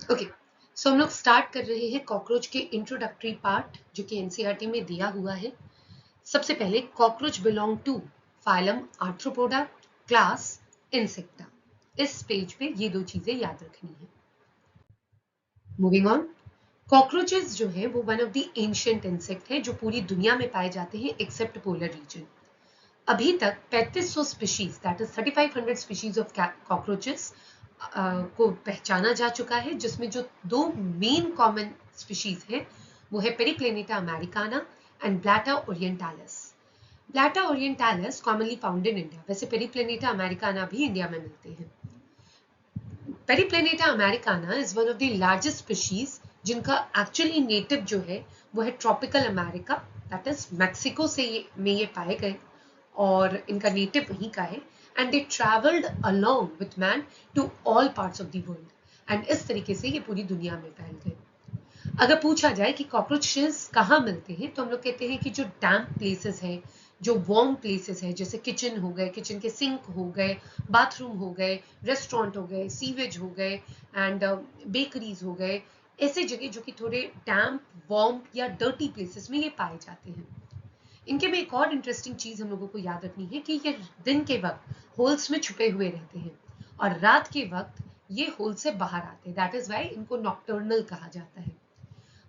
Okay, सो हम लोग start कर रहे हैं कॉकरोच के इंट्रोडक्टरी पार्ट जो कि एनसीईआरटी में दिया हुआ है। सबसे पहले cockroach belong to phylum Arthropoda, class Insecta. इस पेज पे ये दो चीजें याद रखनी है। मूविंग ऑन, कॉकरोचेस जो है वो one of the ancient insect है जो पूरी दुनिया में पाए जाते हैं एक्सेप्ट पोलर रीजन। अभी तक 3500 species that is 3500 species of cockroaches को पहचाना जा चुका है, जिसमें जो दो मेन कॉमन स्पीशीज है वो है Periplaneta americana and Blatta orientalis. Blatta orientalis commonly found in India, वैसे पेरिप्लेनेटा अमेरिकाना भी इंडिया में मिलते हैं। Periplaneta americana is one of the largest species जिनका एक्चुअली नेटिव जो है वो है tropical America, that is Mexico से में ये पाए गए और इनका नेटिव वहीं का है। And they travelled along with man to all parts of the world and इस तरीके से ये पूरी दुनिया में फैल गए। अगर पूछा जाए कि कॉकरोचेस कहाँ मिलते हैं तो हम लोग कहते हैं कि जो डैम्प प्लेसेस हैं, जो वार्म प्लेसेस है, जैसे किचन हो गए, किचन के सिंक हो गए, बाथरूम हो गए, रेस्टोरेंट हो गए, सीवेज हो गए एंड बेकरीज हो गए, ऐसे जगह जो कि थोड़े डैम्प, वार्म या डर्टी प्लेसेस में ये पाए जाते हैं। इनके में एक और इंटरेस्टिंग चीज हम लोगों को याद रखनी है कि ये दिन के वक्त होल्स में छुपे हुए रहते हैं और रात के वक्त ये होल से बाहर आते हैं, दैट इज वाई इनको नॉक्टर्नल कहा जाता है।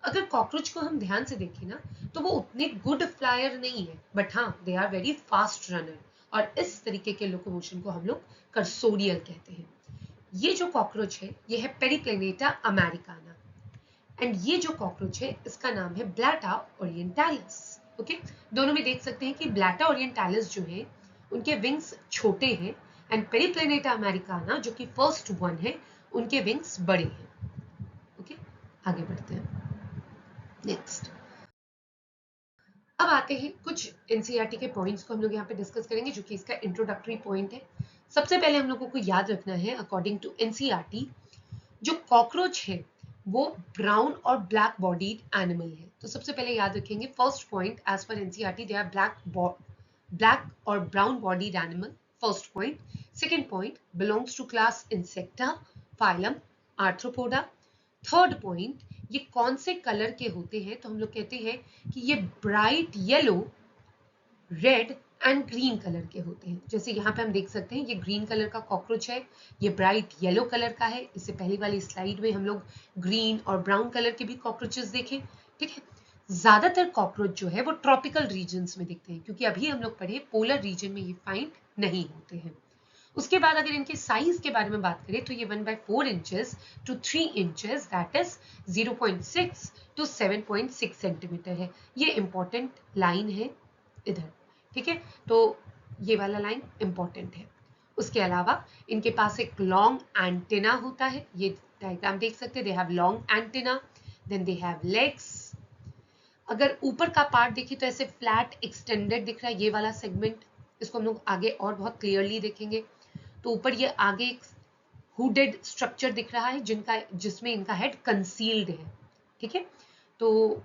अगर कॉकरोच को हम ध्यान से देखें ना तो वो उतने गुड फ्लायर नहीं है, बट हाँ they are very fast runner और इस तरीके के लोकोमोशन को हम लोग कर्सोडियल कहते हैं। ये जो कॉकरोच है ये है पेरिप्लेनेटा अमेरिकाना एंड ये जो कॉकरोच है इसका नाम है ब्लैटा ओरिएंटालिस। ओके, दोनों में देख सकते हैं कि ब्लैटा ओरिएंटालिस जो है उनके विंग्स छोटे हैं एंड पेरिप्लेनेटा अमेरिकाना जो कि फर्स्ट वन है उनके विंग्स बड़े हैं। ओके, आगे बढ़ते हैं। नेक्स्ट, अब आते हैं कुछ एनसीईआरटी के पॉइंट्स को हम लोग यहाँ पे डिस्कस करेंगे जो कि इसका इंट्रोडक्टरी पॉइंट है। सबसे पहले हम लोगों को याद रखना है अकॉर्डिंग टू एनसीईआरटी जो कॉकरोच है वो ब्राउन और ब्लैक बॉडीड एनिमल है। तो सबसे पहले याद रखेंगे first point as per NCERT they are black और brown bodied animal, first point. Second point, belongs to class Insecta, phylum Arthropoda. Third point, ये कौन से कलर के होते हैं तो हम लोग कहते हैं कि ये bright yellow, red and green colour के होते हैं। जैसे यहाँ पे हम देख सकते हैं ये ग्रीन कलर का कॉकरोच है, ये ब्राइट येलो कलर का है। इससे पहले वाली स्लाइड में हम लोग ग्रीन और ब्राउन कलर के भी कॉकरोचेस देखे। ठीक है, ज्यादातर कॉकरोच जो है वो ट्रॉपिकल रीजन्स में दिखते हैं क्योंकि अभी हम लोग पढ़े पोलर रीजन में ये फाइंड नहीं होते हैं। उसके बाद अगर इनके साइज के बारे में बात करें तो ये 1/4 inches to 3 inches that is 0.6 to 7.6 centimetre है। ये इंपॉर्टेंट लाइन है इधर, ठीक है, तो ये वाला लाइन इंपॉर्टेंट है। उसके अलावा इनके पास एक लॉन्ग एंटेना होता है, ये डायग्राम देख सकते हैं, they have long antenna, then they have legs. अगर ऊपर का पार्ट देखिए तो ऐसे फ्लैट एक्सटेंडेड दिख रहा है ये वाला सेगमेंट, इसको हम लोग आगे और बहुत क्लियरली देखेंगे। तो ऊपर ये आगे एक हुडेड स्ट्रक्चर दिख रहा है जिसमें इनका हेड कंसील्ड है। ठीक है, तो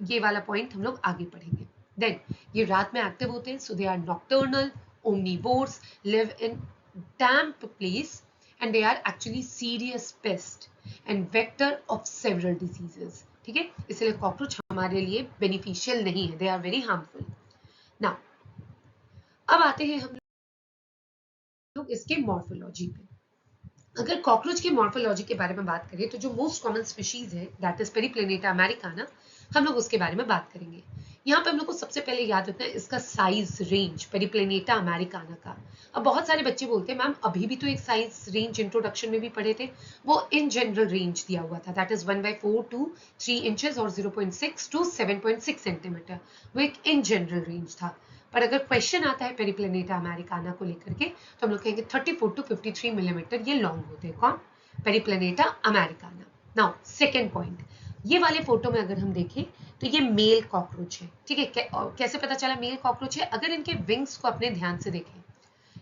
ये वाला पॉइंट हम लोग आगे पढ़ेंगे। देन ये रात में एक्टिव होते हैं, so they are nocturnal, omnivores, live in damp place and they are actually serious pest and vector of several diseases. ठीक है, इसलिए कॉकरोच हमारे लिए बेनिफिशियल नहीं है, they are very harmful. Now अब आते हैं हम लोग इसके मॉर्फोलॉजी पे। अगर कॉकरोच की मॉर्फोलॉजी के बारे में बात करें तो जो मोस्ट कॉमन स्पीशीज है दैट इज पेरिप्लेनेटा अमेरिकाना, हम लोग उसके बारे में बात करेंगे। यहाँ पे हम लोग को सबसे पहले याद रखना है इसका साइज रेंज पेरिप्लेनेटा अमेरिकाना का। अब बहुत सारे बच्चे बोलते हैं मैम अभी भी तो एक साइज रेंज इंट्रोडक्शन में भी पढ़े थे, वो इन जनरल रेंज दिया हुआ था दैट इज 1/4 टू 3 इंचेस और 0.6 टू 7.6 सेंटीमीटर, वो एक इन जनरल रेंज था। पर अगर क्वेश्चन आता है पेरिप्लेनेटा अमेरिकाना को लेकर के तो हम लोग कहेंगे 34 टू 53 मिलीमीटर ये लॉन्ग होते हैं। कौन? पेरिप्लेनेटा अमेरिकाना। नाउ सेकेंड पॉइंट, ये वाले फोटो में अगर हम देखें तो ये मेल कॉकरोच है। ठीक है, कैसे पता चला मेल कॉकरोच है? अगर इनके विंग्स को अपने ध्यान से देखें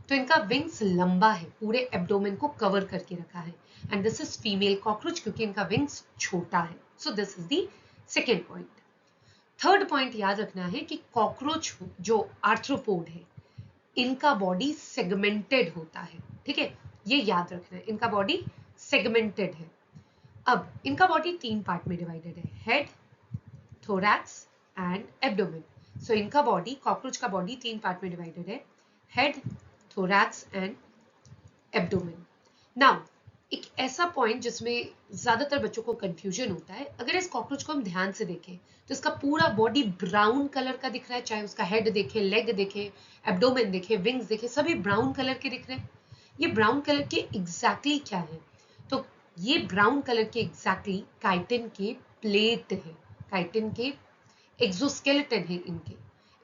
तो इनका विंग्स लंबा है, पूरे एब्डोमेन को कवर करके रखा है and this is female cockroach क्योंकि इनका विंग्स छोटा है। So this is the second point. Third point याद रखना है कि कॉकरोच जो आर्थ्रोपोड है इनका बॉडी सेगमेंटेड होता है। ठीक है, ये याद रखना है, इनका बॉडी सेगमेंटेड है। अब इनका बॉडी 3 पार्ट में डिवाइडेड है, हेड, थोरैक्स एंड एब्डोमेन। सो इनका बॉडी, कॉकरोच का बॉडी 3 पार्ट में डिवाइडेड है, head, thorax and abdomen. Now एक ऐसा पॉइंट जिसमें ज्यादातर बच्चों को कंफ्यूजन होता है, अगर इस कॉकरोच को हम ध्यान से देखें तो इसका पूरा बॉडी ब्राउन कलर का दिख रहा है, चाहे उसका हेड देखे, लेग देखे, एब्डोमेन देखे, विंग्स देखे, सभी ब्राउन कलर के दिख रहे हैं। ये ब्राउन कलर के एग्जैक्टली क्या है? तो ये ब्राउन कलर के एग्जैक्टली काइटिन के प्लेट है, काइटिन के एक्सोस्केलेटन है इनके,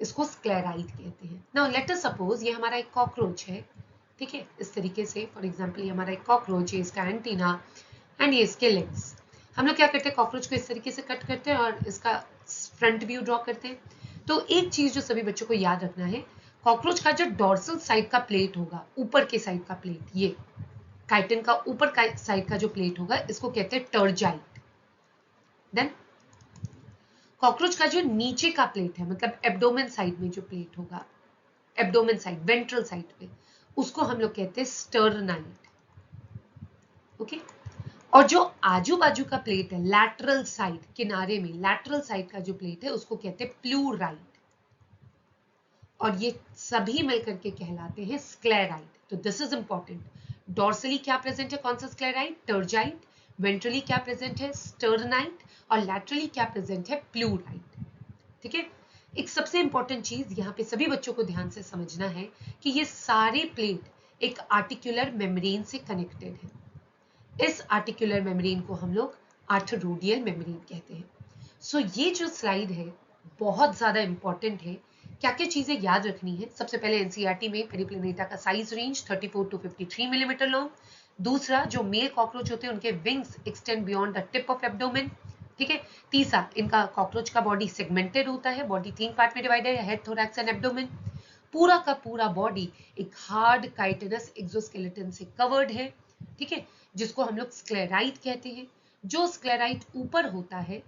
इसको स्क्लेराइड कहते हैं। नाउ लेट अस सपोज ये हमारा एक कॉकरोच है, ठीक है, इस तरीके से। फॉर एग्जांपल ये हमारा एक कॉकरोच है, इसका एंटीना एंड ये इसके लेग्स। हम लोग क्या करते हैं, कॉकरोच को इस तरीके से कट करते हैं और इसका फ्रंट व्यू ड्रॉ करते हैं। तो एक चीज जो सभी बच्चों को याद रखना है, कॉकरोच का जो डोर्सल साइड का प्लेट होगा, ऊपर के साइड का प्लेट, ये काइटिन का ऊपर का साइड का जो प्लेट होगा, इसको कहते हैं टर्जाइट। देन कॉकरोच का जो नीचे का प्लेट है, मतलब एब्डोमेन साइड में जो प्लेट होगा, एब्डोमेन साइड, वेंट्रल साइड पे, उसको हम लोग कहते हैं स्टर्नाइट। ओके, और जो आजू बाजू का प्लेट है, लैटरल साइड, किनारे में लैटरल साइड का जो प्लेट है, उसको कहते हैं प्लूराइट। और ये सभी मिलकर के कहलाते हैं स्क्लेराइट। तो दिस इज इंपॉर्टेंट। डॉर्सली क्या प्रेजेंट है, कौन सा स्क्लेराइट? टर्जाइट। वेंट्रली क्या प्रेजेंट है? स्टर्नाइट। और लैटरली क्या प्रेजेंट है? प्लूराइट। ठीक है, एक सबसे इंपॉर्टेंट चीज यहाँ पे सभी बच्चों को ध्यान से समझना है कि ये सारे प्लेट एक आर्टिकुलर मेम्ब्रेन से कनेक्टेड है। इस आर्टिकुलर मेम्ब्रेन को हम लोग आर्थरोडियल मेम्ब्रेन कहते हैं। सो ये जो स्लाइड है बहुत ज्यादा इंपॉर्टेंट है। क्या क्या चीजें याद रखनी है? सबसे पहले एनसीईआरटी में पेरिप्लेनेटा का size range 34 to 53 millimetre long. दूसरा, जो मेल कॉकरोच होते हैं उनके wings extend beyond the tip of abdomen. ठीक है। तीसरा, इनका कॉकरोच का बॉडी सेगमेंटेड होता है, बॉडी 3 पार्ट में डिवाइडेड है, हेड, थोरैक्स एंड एब्डोमेन। पूरा का पूरा बॉडी एक हार्ड काइटिनस एक्सोस्केलेटन से कवर्ड है, ठीक है, जिसको हम लोग स्क्लेराइट कहते हैं। जो स्क्लेराइट ऊपर होता है,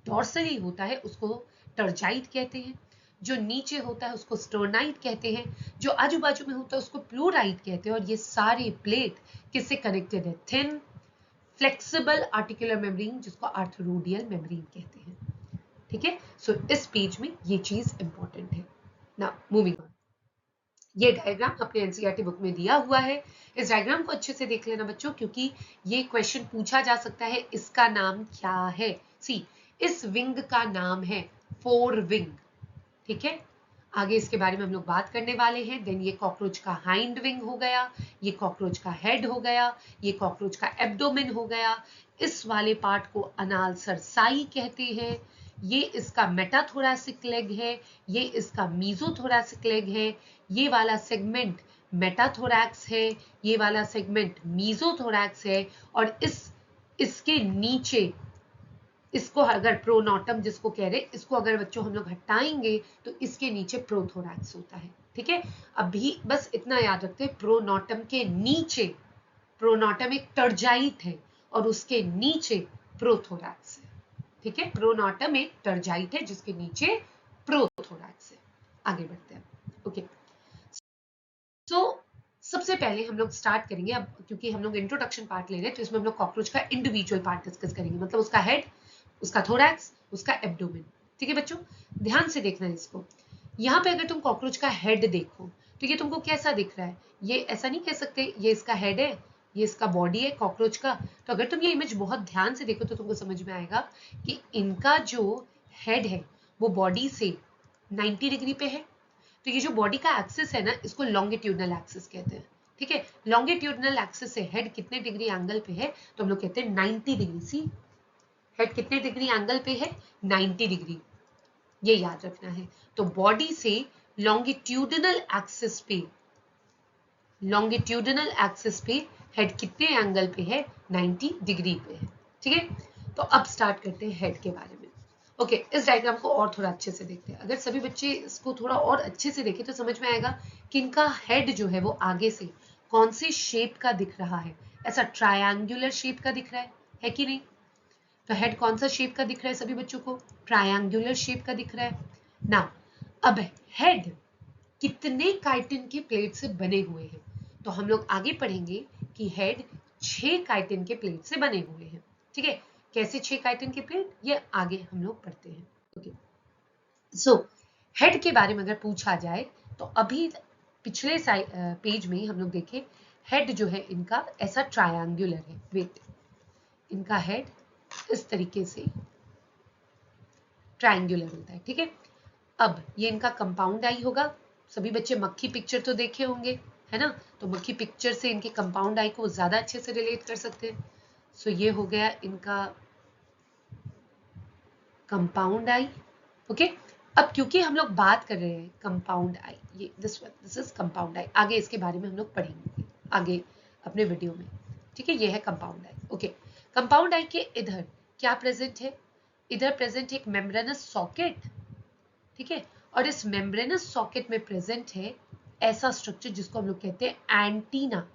डॉर्सली होता है, उसको टर्जाइट कहते हैं। जो नीचे होता है उसको स्टर्नाइट कहते हैं। जो आजू बाजू में होता है उसको प्लूराइट कहते हैं। और ये सारे प्लेट किससे कनेक्टेड है? थिन फ्लेक्सिबल आर्टिकुलर मेम्ब्रेन, जिसको आर्थरोडियल मेम्ब्रेन कहते हैं। ठीक है, सो इस पेज में ये चीज इंपॉर्टेंट है। नाउ मूविंग ऑन, ये डायग्राम अपने एनसीईआरटी बुक में दिया हुआ है। इस डायग्राम को अच्छे से देख लेना बच्चों, क्योंकि ये क्वेश्चन पूछा जा सकता है, इसका नाम क्या है? सी, इस विंग का नाम है फोर विंग। ठीक है, आगे इसके बारे में हम लोग बात करने वाले हैं। देन ये कॉकरोच का हाइंड विंग हो गया, ये कॉकरोच का हेड हो गया, ये कॉकरोच का एब्डोमेन हो गया। इस वाले पार्ट को अनाल सरसाई कहते हैं। ये इसका मेटाथोरैसिक लेग है, ये इसका मीजोथोरैसिक लेग है। ये वाला सेगमेंट मेटाथोरैक्स है, ये वाला सेगमेंट मीजोथोरैक्स है। और इसके नीचे, इसको अगर प्रोनोटम जिसको कह रहे, इसको अगर बच्चों हम लोग हटाएंगे तो इसके नीचे प्रोथोरैक्स होता है। ठीक है, अभी बस इतना याद रखते हैं, प्रोनोटम के नीचे, प्रोनोटम एक टर्जाइट है और उसके नीचे प्रोथोरैक्स है। ठीक है, प्रोनोटम एक टर्जाइट है जिसके नीचे प्रोथोरैक्स है। आगे बढ़ते हैं। ओके, सो सबसे पहले हम लोग स्टार्ट करेंगे अब, क्योंकि हम लोग इंट्रोडक्शन पार्ट ले रहे हैं, तो इसमें हम लोग कॉकरोच का इंडिविजुअल पार्ट डिस्कस करेंगे, मतलब उसका हेड, उसका थोरैक्स, उसका एब्डोमेन। ठीक है बच्चों, ध्यान से देखना है इसको। यहाँ पे अगर तुम कॉकरोच का हेड देखो तो ये तुमको कैसा दिख रहा है? ये ऐसा नहीं कह सकते ये इसका हेड है, ये इसका बॉडी है कॉकरोच का। तो अगर तुम ये इमेज बहुत ध्यान से देखो तो तुमको समझ में आएगा कि इनका जो हेड है वो बॉडी से 90 डिग्री पे है। तो ये जो बॉडी का एक्सिस है ना, इसको लॉन्गिट्यूडनल एक्सिस कहते हैं। ठीक है, लॉन्गिट्यूडनल एक्सिस से हेड कितने डिग्री एंगल पे है? तो हम लोग कहते हैं 90 डिग्री। सी, हेड कितने डिग्री एंगल पे है? 90 डिग्री, ये याद रखना है। तो बॉडी से लॉन्गिट्यूडनल एक्सिस पे, लॉन्गिट्यूडनल एक्सिस पे हेड कितने एंगल पे है? 90 डिग्री पे है। ठीक है, तो अब स्टार्ट करते हैं हेड के बारे में। ओके, इस डायग्राम को और थोड़ा अच्छे से देखते हैं। अगर सभी बच्चे इसको थोड़ा और अच्छे से देखें तो समझ में आएगा कि इनका हेड जो है वो आगे से कौन से शेप का दिख रहा है। ऐसा ट्रायंगुलर शेप का दिख रहा है कि नहीं? तो हेड कौन सा शेप का दिख रहा है सभी बच्चों को? ट्रायंगुलर शेप का दिख रहा है ना। अब हेड कितने काइटिन के प्लेट से बने हुए हैं? तो हम लोग आगे पढ़ेंगे कि हेड 6 काइटिन के प्लेट से बने हुए हैं। ठीक ठीक है, कैसे 6 काइटिन के प्लेट, ये आगे हम लोग पढ़ते हैं। ओके, सो हेड के बारे में अगर पूछा जाए तो अभी पिछले पेज में हम लोग देखें, हेड जो है इनका ऐसा ट्रायंगुलर है। वेट, इनका हेड इस तरीके से ट्रायंगुलर होता है। ठीक है, अब ये इनका कंपाउंड आई होगा। सभी बच्चे मक्खी पिक्चर तो देखे होंगे, है ना, तो मक्खी पिक्चर से इनके कंपाउंड आई को ज्यादा अच्छे से रिलेट कर सकते हैं। सो ये हो गया इनका कंपाउंड आई। ओके, अब क्योंकि हम लोग बात कर रहे हैं कंपाउंड आई, ये दिस इज कंपाउंड आई, आगे इसके बारे में हम लोग पढ़ेंगे आगे अपने वीडियो में। ठीक है, ये है कंपाउंड आई। ओके, कंपाउंड आई के इधर क्या प्रेजेंट है, इधर प्रेजेंट है एक मेम्ब्रेनस सॉकेट। ठीक है, और इस मेम्ब्रेनस सॉकेट में प्रेजेंट है ऐसा स्ट्रक्चर जिसको हम लोग कहते हैं एंटीना।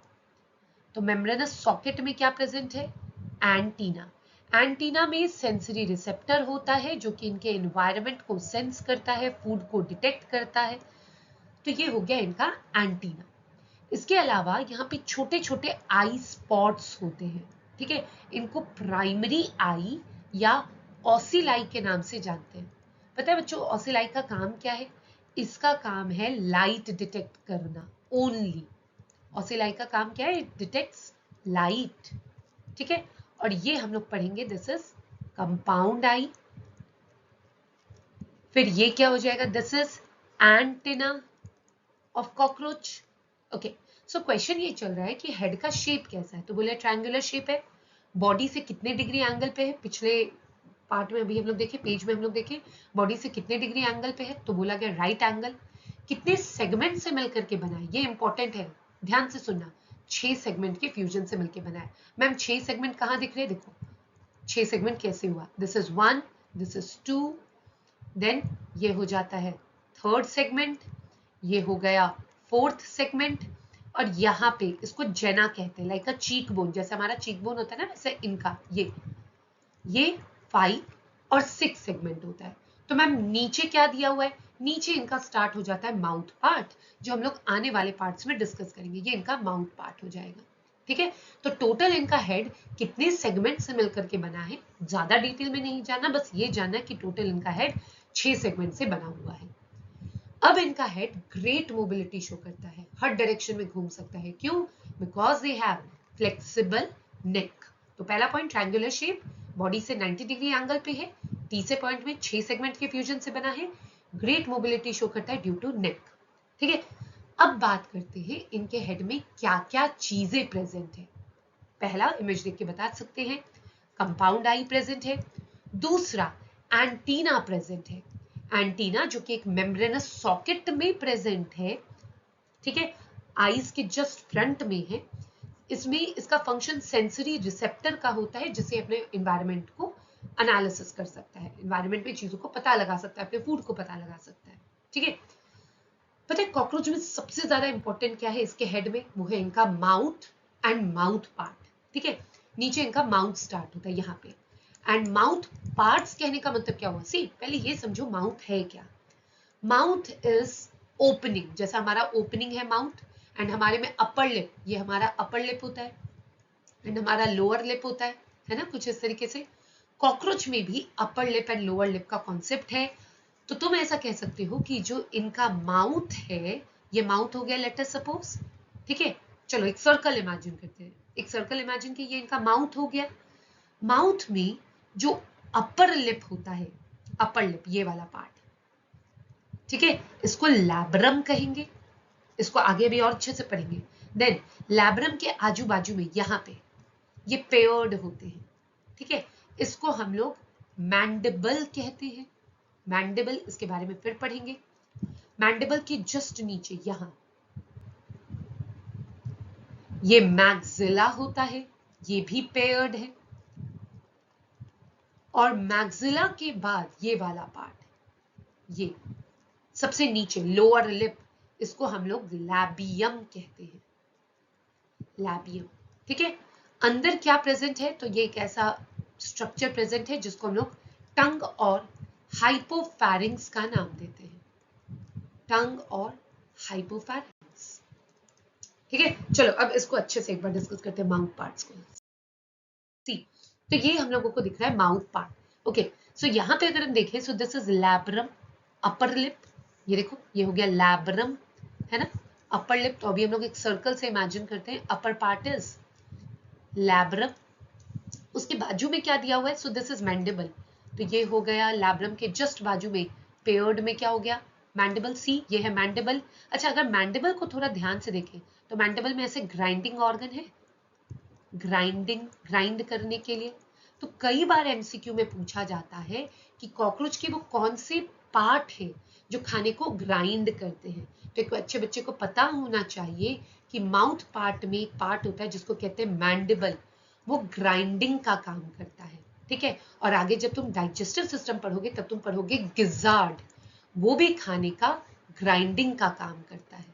तो मेम्ब्रेनस सॉकेट में क्या प्रेजेंट है, एंटीना। एंटीना में सेंसरी रिसेप्टर होता है जो कि इनके एनवायरनमेंट को सेंस करता है, फूड को डिटेक्ट करता है। तो ये हो गया इनका एंटीना। इसके अलावा यहाँ पे छोटे छोटे आई स्पॉट्स होते हैं। ठीक है, इनको प्राइमरी आई या ऑसिलाई के नाम से जानते हैं। पता है बच्चों ऑसिलाई का काम क्या है, इसका काम है लाइट डिटेक्ट करना ओनली। ऑसिलाई का काम क्या है, इट डिटेक्ट्स लाइट। ठीक है, और ये हम लोग पढ़ेंगे, दिस इज कंपाउंड आई। फिर ये क्या हो जाएगा, this is antenna of cockroach. Okay, so question ये चल रहा है कि हेड का शेप कैसा है, तो बोले ट्रायंगुलर शेप है। बॉडी से कितने डिग्री एंगल पे है, पिछले पार्ट में अभी हम लोग देखे, पेज में हम लोग देखे बॉडी से कितने डिग्री एंगल पे है, तो बोला गया राइट एंगल। कितने सेगमेंट से मिलकर के बना है, ये इंपॉर्टेंट है, ध्यान से सुनना। 6 सेगमेंट के फ्यूजन से मिलकर बना है। मैम 6 सेगमेंट कहाँ दिख रहे हैं, देखो 6 सेगमेंट कैसे हुआ, this is 1, this is 2, then ये हो जाता है 3rd सेगमेंट, ये हो गया 4th सेगमेंट, और यहाँ पे इसको जेना कहते हैं, लाइक अ चीक बोन, जैसे हमारा चीक बोन होता है ना, वैसे इनका ये 5 और 6 सेगमेंट होता है। तो मैम नीचे क्या दिया हुआ है, नीचे इनका स्टार्ट हो जाता है माउथ पार्ट, जो हम लोग आने वाले पार्ट्स में डिस्कस करेंगे। ये इनका माउथ पार्ट हो जाएगा। ठीक है, तो टोटल इनका हेड कितने सेगमेंट से मिलकर के बना है, ज्यादा डिटेल में नहीं जानना, बस ये जानना कि टोटल इनका हेड 6 सेगमेंट से बना हुआ है। अब इनका हेड ग्रेट मोबिलिटी शो करता है, हर डायरेक्शन में घूम सकता है। क्यों, बिकॉज दे हैव फ्लेक्सिबल नेक। तो पहला पॉइंट ट्रायंगुलर शेप, बॉडी से 90 डिग्री एंगल पे है, तीसरे पॉइंट में 6 सेगमेंट के फ्यूजन से बना है, ग्रेट मोबिलिटी शो करता है ड्यू टू नेक। ठीक है, अब बात करते हैं इनके हेड में क्या क्या चीजें प्रेजेंट है। पहला इमेज देख के बता सकते हैं, कंपाउंड आई प्रेजेंट है। दूसरा एंटीना प्रेजेंट है, एंटीना जो कि एक मेम्ब्रेनस सॉकेट में प्रेजेंट है। ठीक है, आईज के जस्ट फ्रंट में है। इसमें इसका फंक्शन सेंसरी रिसेप्टर का होता है, जिसे अपने एनवायरनमेंट को एनालिसिस कर सकता है, एनवायरनमेंट में चीजों को पता लगा सकता है, अपने फूड को पता लगा सकता है। ठीक है, पता है कॉकरोच में सबसे ज्यादा इंपॉर्टेंट क्या है इसके हेड में, वो है इनका माउथ एंड माउथ पार्ट। ठीक है, नीचे इनका माउथ स्टार्ट होता है यहाँ पे, एंड माउथ पार्ट्स कहने का मतलब क्या हुआ, सी पहले ये समझो माउथ है क्या। माउथ इज ओपनिंग, जैसा हमारा ओपनिंग है माउथ, एंड हमारे में अपर लिप, ये हमारा अपर लिप होता है, एंड हमारा लोअर लिप होता है ना, कुछ इस तरीके से। कॉकरोच में भी upper lip and lower lip का कॉन्सेप्ट है। तो तुम ऐसा कह सकते हो कि जो इनका माउथ है, ये माउथ हो गया, लेट अस सपोज। ठीक है, चलो एक सर्कल इमेजिन करते हैं, एक सर्कल इमेजिन कि ये इनका माउथ हो गया। माउथ में जो अपर लिप होता है, अपर लिप ये वाला पार्ट, ठीक है, इसको लैब्रम कहेंगे, इसको आगे भी और अच्छे से पढ़ेंगे। देन लैब्रम के आजू बाजू में यहाँ पे ये पेयर्ड होते हैं। ठीक है, इसको हम लोग मैंडिबल कहते हैं। मैंडिबल, इसके बारे में फिर पढ़ेंगे। मैंडिबल के जस्ट नीचे यहां ये मैक्सिला होता है, ये भी पेयर्ड है। और मैक्सिला के बाद ये वाला पार्ट, ये सबसे नीचे लोअर लिप, इसको हम लोग लैबियम कहते हैं, लैबियम। ठीक है, अंदर क्या प्रेजेंट है, तो ये एक ऐसा स्ट्रक्चर प्रेजेंट है जिसको हम लोग टंग और हाइपोफैरिंग्स का नाम देते हैं, टंग और हाइपोफैरिंग्स। ठीक है, चलो अब इसको अच्छे से एक बार डिस्कस करते हैं माउथ पार्ट्स को। सी तो ये हम लोगों को दिख रहा है माउथ पार्ट। ओके, सो यहाँ पे अगर हम देखें, so this is labrum, upper lip, ये देखो ये हो गया लैब्रम, है ना, अपर लिप। तो अभी हम लोग एक सर्कल से इमेजिन करते हैं, अपर पार्ट इज लैब्रम, उसके बाजू में क्या दिया हुआ है, सो दिस इज मैंडिबल, तो ये हो गया लैब्रम के जस्ट बाजू में, पेयर्ड में क्या हो गया, मैंडिबल, सी ये है मैंडिबल। अच्छा, अगर मैंडिबल को थोड़ा ध्यान से देखें तो मैंडिबल में ऐसे ग्राइंडिंग ऑर्गन है, ग्राइंड करने के लिए। तो कई बार एमसीक्यू में पूछा जाता है कि कॉकरोच के वो कौन से पार्ट है जो खाने को ग्राइंड करते हैं। तो एक अच्छे बच्चे को पता होना चाहिए कि माउथ पार्ट में एक पार्ट होता है जिसको कहते हैं मैंडिबल, वो ग्राइंडिंग का काम करता है, ठीक है। और आगे जब तुम डाइजेस्टिव सिस्टम पढ़ोगे तब तुम पढ़ोगे गिजार्ड, वो भी खाने का ग्राइंडिंग का काम करता है,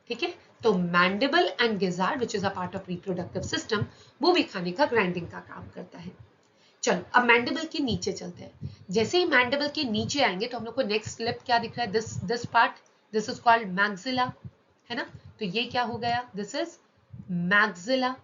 ठीक है। तो mandible and gizzard which is a part of reproductive system, वो भी खाने का ग्राइंडिंग का काम करता है। चलो अब मैंडिबल के नीचे चलते हैं। जैसे ही मैंडिबल के नीचे आएंगे तो हम लोग को नेक्स्ट लिप क्या दिख रहा है, this part, this is called maxilla, है ना। तो ये क्या हो गया, दिस इज मैक्सिला,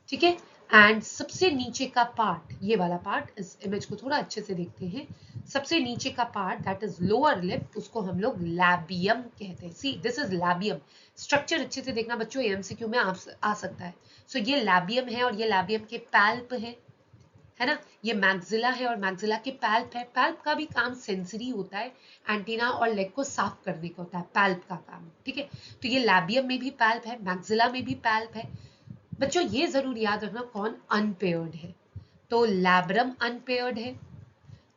ठीक है। एंड सबसे नीचे का पार्ट, ये वाला पार्ट, इस इमेज को थोड़ा अच्छे से देखते हैं, सबसे नीचे का part that is lower lip, उसको हम लोग लैबियम कहते हैं। सी दिस इज लैबियम, स्ट्रक्चर अच्छे से देखना बच्चों, एमसीक्यू में आ सकता है। सो ये लैबियम है और ये लैबियम के पैल्प है ना। ये मैक्सिला है और मैक्सिला के पैल्प है। पैल्प का भी काम सेंसरी होता है, एंटीना और लेग को साफ करने का होता है पैल्प का काम, ठीक है। तो ये लैबियम में भी पैल्प है, मैक्सिला में भी पैल्प है। बच्चों ये जरूर याद रखना कौन अनपेयर्ड है, तो लैब्रम अनपेयर्ड है,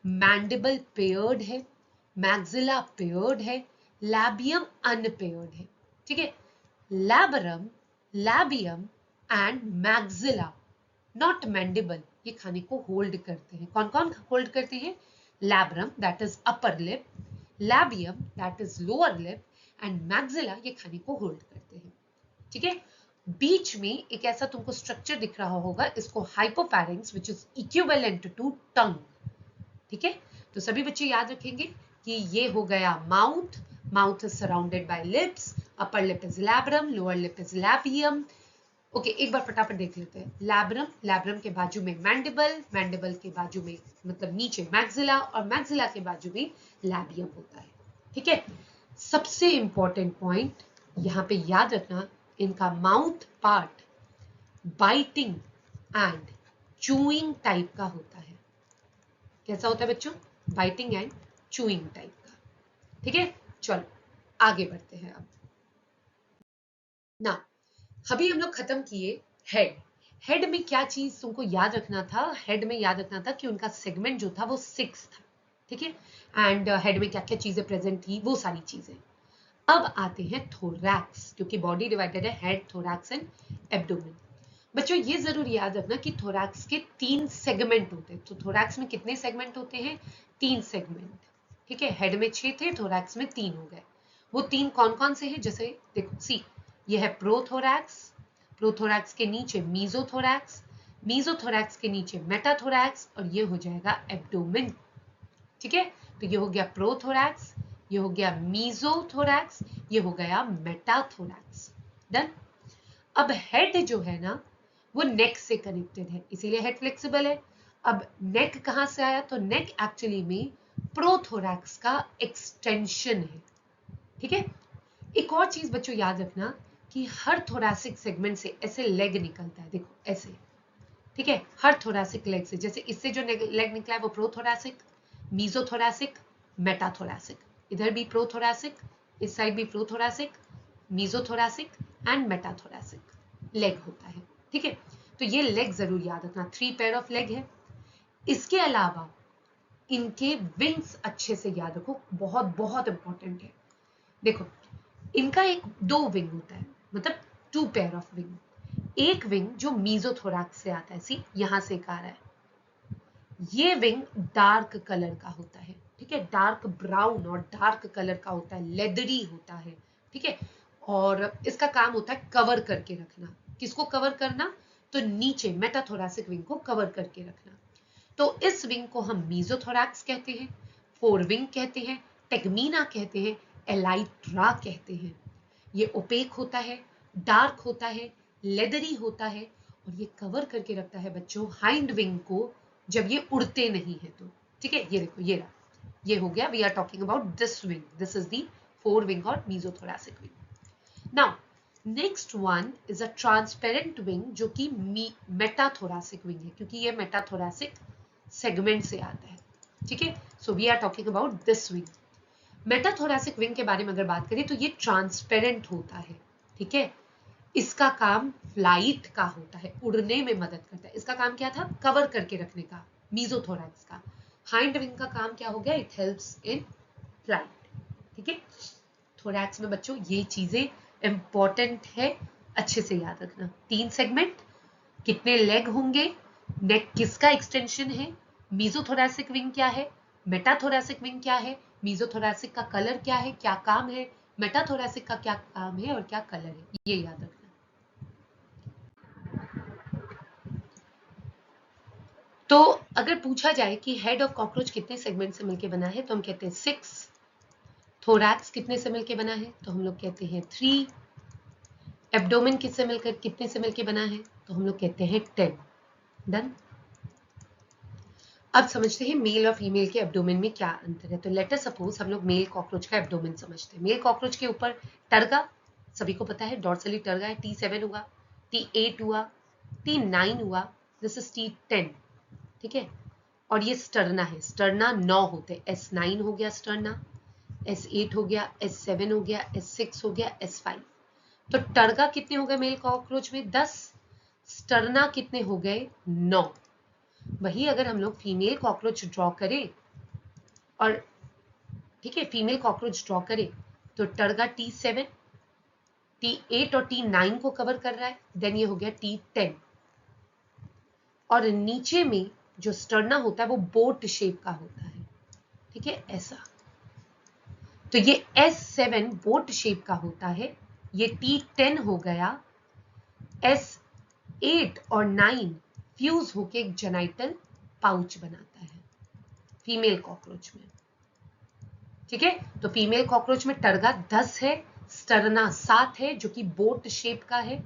मैंडिबल पेयर्ड है, मैक्सिला पेयर्ड है, लैबियम अनपेयर्ड है, ठीक है। Labrum, लैबियम and maxilla, not mandible, ये खाने को होल्ड करते हैं। कौन कौन होल्ड करते हैं, labrum that is upper lip, लैबियम that is lower lip and maxilla, ये खाने को होल्ड करते हैं, ठीक है। बीच में एक ऐसा तुमको स्ट्रक्चर दिख रहा होगा, इसको hypopharynx which is equivalent to tongue, ठीक है। तो सभी बच्चे याद रखेंगे कि ये हो गया mouth, mouth is surrounded by lips, upper lip is labrum, lower lip is लैबियम। Okay, एक बार फटाफट देख लेते हैं। लैब्रम, लैब्रम के बाजू में मैंडिबल, मैंडिबल के बाजू में मतलब नीचे मैक्सिला और मैक्सिला के बाजू में लैबियम होता है, ठीक है। सबसे इंपॉर्टेंट पॉइंट यहाँ पे याद रखना, इनका mouth part biting and chewing type का होता है। कैसा होता है बच्चों, बाइटिंग एंड चूइंग टाइप का, ठीक है। चलो आगे बढ़ते हैं। अब ना, अभी हम लोग खत्म किए हेड। हेड में क्या चीज तुमको याद रखना था, हेड में याद रखना था कि उनका सेगमेंट जो था वो 6 था, ठीक है। एंड हेड में क्या क्या चीजें प्रेजेंट थी, वो सारी चीजें। अब आते हैं थोरैक्स, क्योंकि बॉडी डिवाइडेड है हेड, थोरैक्स एंड एब्डोमेन। बच्चों ये जरूर याद रखना कि थोरैक्स के 3 सेगमेंट होते हैं। तो थोरैक्स में कितने सेगमेंट होते हैं, 3 सेगमेंट, ठीक है। हेड में 6 थे, थोरैक्स में 3 हो गए। वो 3 कौन कौन से हैं, जैसे देखो सी, ये है प्रोथोरैक्स, प्रोथोरैक्स के नीचे मीजोथोरैक्स, मीजोथोरैक्स के नीचे मेटाथोरैक्स, और ये हो जाएगा एब्डोमेन, ठीक है। तो ये हो गया प्रोथोरैक्स, ये हो गया मीजोथोरैक्स, ये हो गया मेटाथोरैक्स। डन। अब हेड जो है ना वो नेक से कनेक्टेड है, इसीलिए हेड फ्लेक्सिबल है। अब नेक कहां से आया, तो नेक एक्चुअली में प्रोथोरैक्स का एक्सटेंशन है, ठीक है। एक और चीज बच्चों याद रखना कि हर थोरैसिक सेगमेंट से ऐसे लेग निकलता है, देखो ऐसे, ठीक है। हर थोरैसिक लेग से, जैसे इससे जो लेग निकला है वो प्रोथोरैसिक, मीजोथोरैसिक, मेटाथोरैसिक, इधर भी प्रोथोरैसिक, इस साइड भी प्रोथोरैसिक, मीजोथोरैसिक एंड मेटाथोरैसिक लेग होता है, ठीक है। तो ये लेग जरूर याद रखना, 3 पेयर ऑफ लेग है। इसके अलावा इनके विंग्स अच्छे से याद रखो, बहुत बहुत इंपॉर्टेंट है। देखो इनका एक 2 विंग होता है, मतलब 2 पेयर ऑफ विंग। एक विंग जो मीजोथोरैक्स से आता है, सी यहां से आ रहा है, ये विंग डार्क कलर का होता है, ठीक है, डार्क ब्राउन और डार्क कलर का होता है, लेदरी होता है, ठीक है। और इसका काम होता है कवर करके रखना। किसको कवर करना, तो नीचे मेटाथोरैसिक विंग को कवर करके रखना। तो इस विंग को हम मीजोथोरैक्स कहते हैं, फोरविंग कहते हैं, टेगमीना कहते हैं, एलाइट्रा कहते हैं। ये ओपेक होता है, डार्क होता है, लेदरी होता है और ये कवर करके रखता है बच्चों हाइंड विंग को जब ये उड़ते नहीं है तो। ठीक है, ये देखो ये रहा, ये हो गया, we are talking about this wing, this is the fore wing और mesothoracic wing. Now next one is a transparent wing जो कि मेटाथोरैसिक विंग है, क्योंकि ये मेटाथोरैसिक सेगमेंट से आता है। ठीक है, so we are talking about this wing. Metathoracic wing के बारे में अगर बात करें तो ये ट्रांसपेरेंट होता है। ठीक है, इसका काम फ्लाइट का होता है, उड़ने में मदद करता है। इसका काम क्या था, कवर करके रखने का, मीजोथोरैक्स का। हाइंड विंग का काम क्या हो गया, इट हेल्प्स इन फ्लाइट। ठीक है, थोरैक्स में बच्चों ये चीजें इंपॉर्टेंट है, अच्छे से याद रखना। 3 सेगमेंट, कितने लेग होंगे, नेक किसका एक्सटेंशन है, मीजोथोरैसिक विंग क्या है, मेटाथोरैसिक विंग क्या है, मीजोथोरैसिक का कलर क्या है, क्या काम है, मेटाथोरैसिक का क्या काम है और क्या कलर है, ये याद रखना। तो अगर पूछा जाए कि हेड ऑफ कॉकरोच कितने सेगमेंट से मिलकर बना है, तो हम कहते हैं 6। थोरैक्स कितने से मिलकर बना है, तो हम लोग कहते हैं 3। एब्डोमेन कितने से मिलकर बना है, तो हम लोग कहते हैं 10। डन। अब समझते हैं मेल और फीमेल के एब्डोमेन में क्या अंतर है। तो लेट अस सपोज हम लोग मेल कॉकरोच का एब्डोमेन समझते हैं। मेल कॉकरोच के ऊपर टर्गा, सभी को पता है डॉर्सली टर्गा है, T7 हुआ, T8 हुआ, T9 हुआ, दिस इज T10। ठीक है, और ये स्टर्ना है, स्टर्ना 9 होते हैं, S9 हो गया स्टर्ना, S8 हो गया, S7 हो गया, S6 हो गया, S5। तो टर्गा कितने हो गए मेल कॉकरोच में, 10। स्टर्ना कितने हो गए, 9। वही अगर हम लोग फीमेल कॉकरोच ड्रॉ करें और ठीक है फीमेल कॉकरोच ड्रॉ करें तो टर्गा T7, T8 और T9 को कवर कर रहा है, देन ये हो गया T10। और नीचे में जो स्टर्ना होता है वो बोट शेप का होता है। ठीक है, ऐसा। तो ये S7 बोट शेप का होता है, ये T10 हो गया, S8 और 9 फ्यूज होके एक जेनाइटल पाउच बनाता है फीमेल कॉकरोच में। ठीक है, तो फीमेल कॉकरोच में टर्गा 10 है, स्टर्ना 7 है जो कि बोट शेप का है,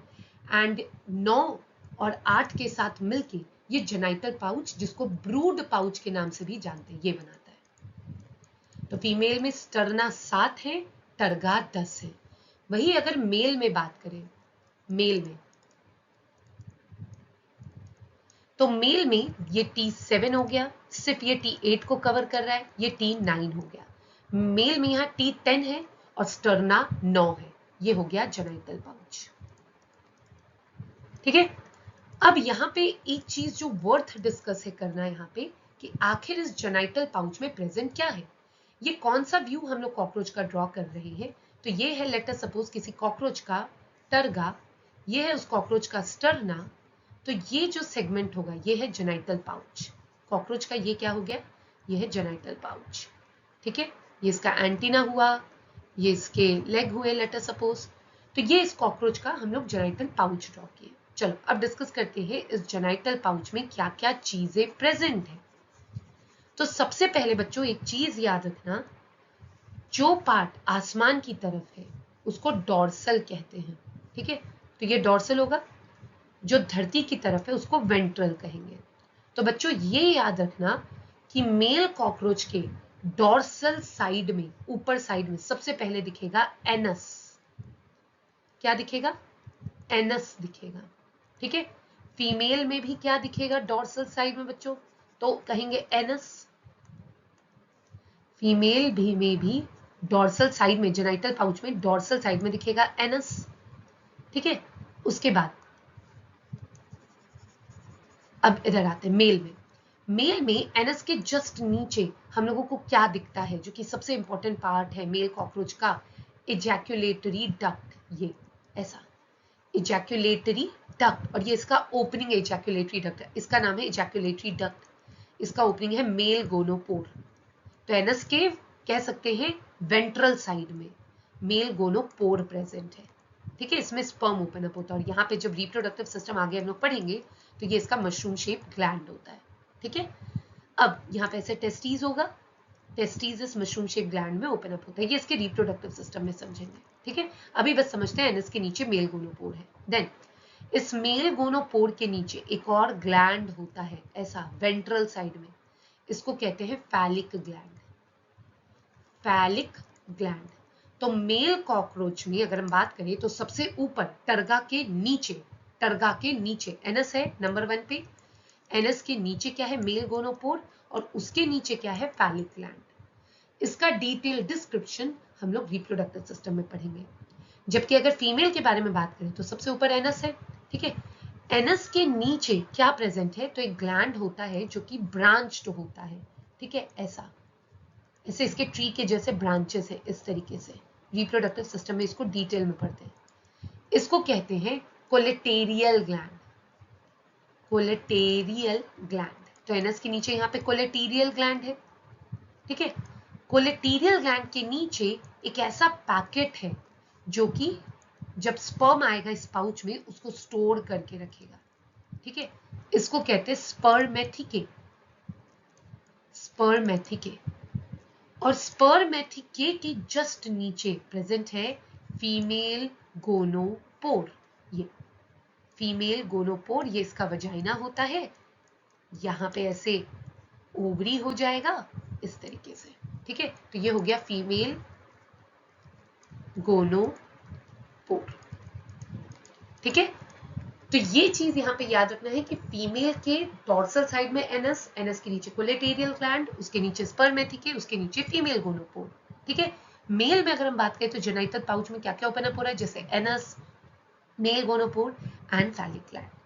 एंड 9 और 8 के साथ मिलके ये जेनाइटल पाउच, जिसको ब्रूड पाउच के नाम से भी जानते हैं, ये बनाता है। तो फीमेल में स्टर्ना 7 है, टर्गा 10 है। वही अगर मेल में बात करें, मेल में तो मेल में ये T7 हो गया, सिर्फ ये T8 को कवर कर रहा है, ये T9 हो गया। मेल में यहाँ T10 है और स्टर्ना 9 है, ये हो गया जेनाइटल पाउच। ठीक है, अब यहाँ पे एक चीज जो वर्थ डिस्कस है करना है यहाँ पे, कि आखिर इस जेनाइटल पाउच में प्रेजेंट क्या है। ये कौन सा व्यू हम लोग कॉकरोच का ड्रॉ कर रहे हैं, तो ये है लेट अस सपोज किसी कॉकरोच का टर्गा, ये है उस कॉकरोच का स्टर्ना, तो ये जो सेगमेंट होगा ये है जेनाइटल पाउच। कॉकरोच का ये क्या हो गया, ये है जेनाइटल पाउच। ठीक है, ये इसका एंटीना हुआ, ये इसके लेग हुए लेट अस सपोज, तो ये इस कॉकरोच का हम लोग जेनाइटल पाउच ड्रॉ किए। चलो अब डिस्कस करते हैं इस जेनाइटल पाउच में क्या क्या चीजें प्रेजेंट है। तो सबसे पहले बच्चों एक चीज याद रखना, जो पार्ट आसमान की तरफ है उसको डॉर्सल कहते हैं। ठीक है, तो ये डॉर्सल होगा, जो धरती की तरफ है उसको वेंट्रल कहेंगे। तो बच्चों ये याद रखना कि मेल कॉकरोच के डॉर्सल साइड में, ऊपर साइड में सबसे पहले दिखेगा एनस। क्या दिखेगा, एनस दिखेगा। ठीक है, फीमेल में भी क्या दिखेगा डॉर्सल साइड में बच्चों, तो कहेंगे एनस। फीमेल भी में भी डॉर्सल साइड में, जेनाइटल पाउच में डॉर्सल साइड में दिखेगा एनस। ठीक है, उसके बाद अब इधर आते हैं मेल में। मेल में एनस के जस्ट नीचे हम लोगों को क्या दिखता है, जो कि सबसे इंपॉर्टेंट पार्ट है मेल कॉकरोच का, इजैक्यूलेटरी डक्ट। ये ऐसा इजैक्यूलेटरी डक्ट, और ये इसका ओपनिंग इजैक्यूलेटरी डक्ट है, इसका नाम है इजैक्यूलेटरी डक्ट, इसका ओपनिंग है मेल गोनोपोर। तो एनस के कह सकते हैं वेंट्रल साइड में मेल गोनोपोर प्रेजेंट है। ठीक है, इसमें स्पर्म ओपन अप होता है, और यहाँ पे जब रिप्रोडक्टिव सिस्टम आगे हम लोग पढ़ेंगे तो ये इसका मशरूम शेप ग्लैंड होता है। ठीक है, अब यहाँ पे ऐसे टेस्टीज होगा, टेस्टीज इस मशरूम शेप ग्लैंड में ओपन अप होता है, ये इसके रिप्रोडक्टिव सिस्टम में समझेंगे। ठीक है, अभी बस समझते हैं एनस के नीचे मेल गोनोपोर है। देन इस मेल गोनोपोर के नीचे एक और ग्लैंड होता है, ऐसा वेंट्रल साइड में, इसको कहते हैं फैलिक ग्लैंड। Phallic gland. तो मेल कॉकरोच में अगर हम बात करें तो सबसे ऊपर टर्गा के नीचे एनस है नंबर 1 पे। एनस के नीचे क्या है? मेल गोनोपोर, और उसके नीचे क्या है? Phallic gland. इसका डिटेल डिस्क्रिप्शन हम लोग रिप्रोडक्टिव सिस्टम में पढ़ेंगे। जबकि अगर फीमेल के बारे में बात करें तो सबसे ऊपर एनस है, ठीक है। एनस के नीचे क्या प्रेजेंट है? तो एक ग्लैंड होता है जो कि ब्रांच्ड होता है, ठीक है, ऐसा, इसे इसके ट्री के जैसे ब्रांचेस है, इस तरीके से। रिप्रोडक्टिव सिस्टम में इसको डिटेल में पढ़ते हैं। इसको कहते हैं कोलेटेरियल ग्लैंड। कोलेटेरियल ग्लैंड। तो एनस के नीचे यहाँ पे कोलेटेरियल ग्लैंड है, ठीक है। कोलेटेरियल ग्लैंड के नीचे एक ऐसा पैकेट है जो कि जब स्पर्म आएगा इस पाउच में उसको स्टोर करके रखेगा, ठीक है। इसको कहते हैं स्पर्मेथिके। स्पर्मेथिके। और स्पर्मेथिके के जस्ट नीचे प्रेजेंट है फीमेल गोनोपोर। ये फीमेल गोनोपोर, ये इसका वजाइना होता है, यहाँ पे ऐसे ओवरी हो जाएगा इस तरीके से, ठीक है। तो ये हो गया फीमेल गोनोपोर, ठीक है। तो ये चीज यहाँ पे याद रखना है कि फीमेल के डॉर्सल साइड में एनस, एनस के नीचे कोलेटेरियल ग्लैंड, उसके नीचे स्पर्मेथिके, उसके नीचे फीमेल गोनोपोर, ठीक है। मेल में अगर हम बात करें तो जेनाइटल पाउच में क्या क्या ओपन अप हो रहा है? जैसे anus, male gonopore and phallic gland.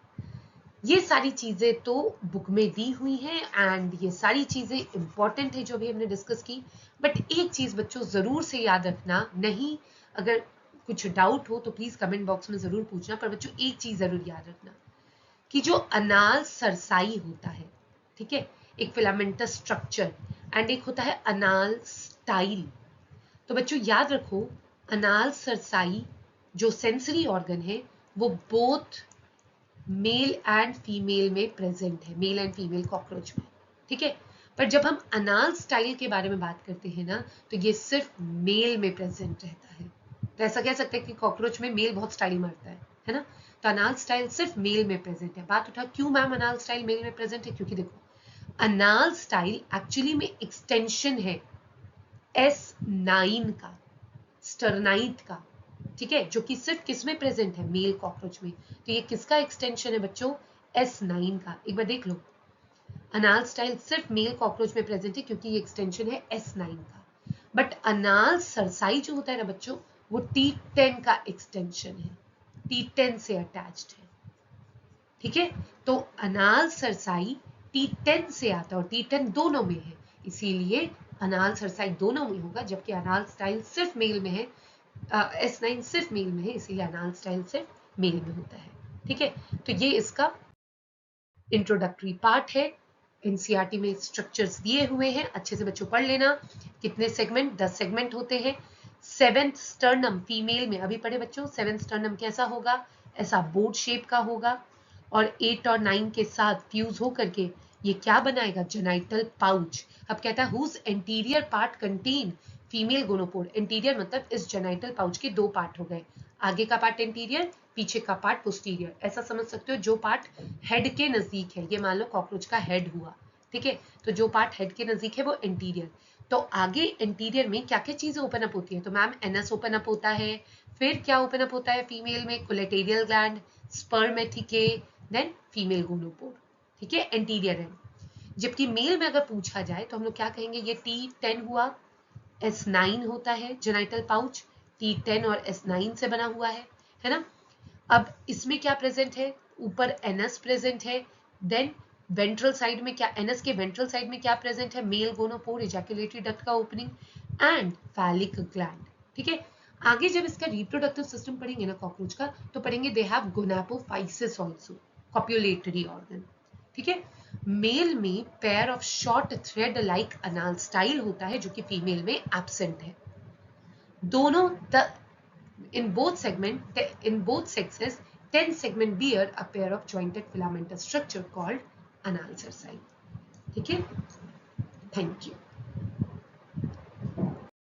ये सारी चीजें तो बुक में दी हुई हैं एंड ये सारी चीजें इंपॉर्टेंट है जो भी हमने डिस्कस की। बट एक चीज बच्चों जरूर से याद रखना, नहीं अगर कुछ डाउट हो तो प्लीज कमेंट बॉक्स में जरूर पूछना, पर बच्चों एक चीज जरूर याद रखना कि जो अनाल सरसाई होता है, ठीक है, एक फिलामेंटस स्ट्रक्चर एंड एक होता है अनाल स्टाइल। तो बच्चों याद रखो, अनाल सरसाई जो सेंसरी ऑर्गन है वो बोथ मेल एंड फीमेल में प्रेजेंट है, मेल एंड फीमेल कॉकरोच में, ठीक है। पर जब हम अनाल स्टाइल के बारे में बात करते हैं ना, तो ये सिर्फ मेल में प्रेजेंट रहता है। तो ऐसा कह सकते हैं कि कॉकरोच में मेल बहुत स्टाइल मारता है ना। तो अनाल स्टाइल सिर्फ मेल में प्रेजेंट है। बात उठा क्यों मैम अनाल स्टाइल मेल में प्रेजेंट है? क्योंकि देखो अनाल स्टाइल एक्चुअली में एक्सटेंशन है S9 का, स्टर्नाइट का, ठीक है, जो कि सिर्फ किस में प्रेजेंट है? मेल कॉकरोच में। तो ये किसका एक्सटेंशन है बच्चों? S9 का। एक बार देख लो, अनाल स्टाइल सिर्फ मेल कॉकरोच में प्रेजेंट है क्योंकि ये एक्सटेंशन है S9 का। बट अनाल सरसाई जो होता है ना बच्चों, वो T10 का एक्सटेंशन है, T10 से अटैच्ड है, ठीक है। तो अनाल सरसाई T10 से आता है और T10 दोनों में है, इसीलिए अनाल सरसाई दोनों में होगा, जबकि अनाल स्टाइल सिर्फ मेल में है, S9 सिर्फ मेल में है, इसीलिए अनाल स्टाइल सिर्फ मेल में होता है, ठीक है। तो ये इसका इंट्रोडक्टरी पार्ट है। एनसीईआरटी में स्ट्रक्चर्स दिए हुए हैं, अच्छे से बच्चों पढ़ लेना। कितने सेगमेंट? 10 सेगमेंट होते हैं। 7th स्टर्नम फीमेल में अभी पढ़े बच्चों, 7th स्टर्नम कैसा होगा? ऐसा बोर्ड शेप का होगा और 8 और 9 के साथ फ्यूज हो करके ये क्या बनाएगा? Genital pouch. अब कहता है whose anterior part contain female gonopore. Anterior मतलब इस जेनाइटल पाउच के दो पार्ट हो गए, आगे का पार्ट एंटीरियर, पीछे का पार्ट पोस्टीरियर। ऐसा समझ सकते हो, जो पार्ट हेड के नजदीक है, ये मान लो कॉकरोच का हेड हुआ, ठीक है, तो जो पार्ट हेड के नजदीक है वो एंटीरियर। तो आगे एंटीरियर में क्या क्या चीजें ओपन अप होती है? तो मैम एनस ओपन अप होता है, फिर क्या ओपन अप होता है फीमेल में? कोलेटेरियल ग्लैंड, स्पर्मेथिके, देन फीमेल गोनोपोर, ठीक है, एंटीरियर एंड। जबकि मेल में अगर पूछा जाए तो हम लोग क्या कहेंगे? ये T10 हुआ, S9 होता है जेनाइटल पाउच, T10 और S9 से बना हुआ है ना। अब इसमें क्या प्रेजेंट है? ऊपर एनस प्रेजेंट है, देन वेंट्रल साइड में क्या, एनस के वेंट्रल साइड में क्या प्रेजेंट है? मेल गोनोपोर, इजैकुलेटरी डक्ट का ओपनिंग एंड फैलिक ग्लैंड, ठीक है। आगे जब इसका रिप्रोडक्टिव सिस्टम पढ़ेंगे ना कॉकरोच का, तो पढ़ेंगे they have gonapophysis also, copulatory organ, ठीक है। मेल में pair of short thread like anal style होता है जो कि फीमेल में एब्सेंट है। दोनों in both sexes 10 segment bear a pair of jointed filamentous structure called anal cerci, ठीक है। Thank you.